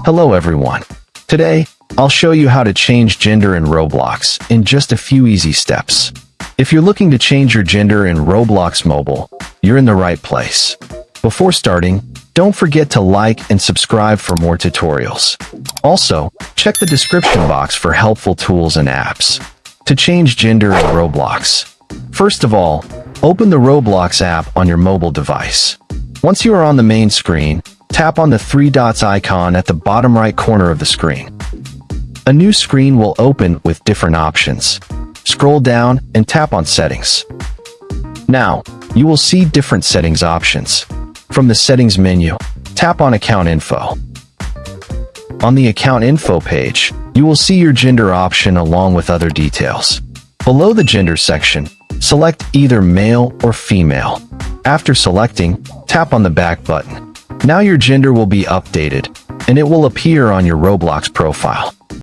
Hello everyone. Today, I'll show you how to change gender in Roblox in just a few easy steps. If you're looking to change your gender in Roblox Mobile, you're in the right place. Before starting, don't forget to like and subscribe for more tutorials. Also, check the description box for helpful tools and apps. To change gender in Roblox, first of all, open the Roblox app on your mobile device. Once you are on the main screen, tap on the three dots icon at the bottom right corner of the screen. A new screen will open with different options. Scroll down and tap on Settings. Now, you will see different settings options. From the Settings menu, tap on Account Info. On the Account Info page, you will see your gender option along with other details. Below the Gender section, select either male or female. After selecting, tap on the back button. Now your gender will be updated, and it will appear on your Roblox profile.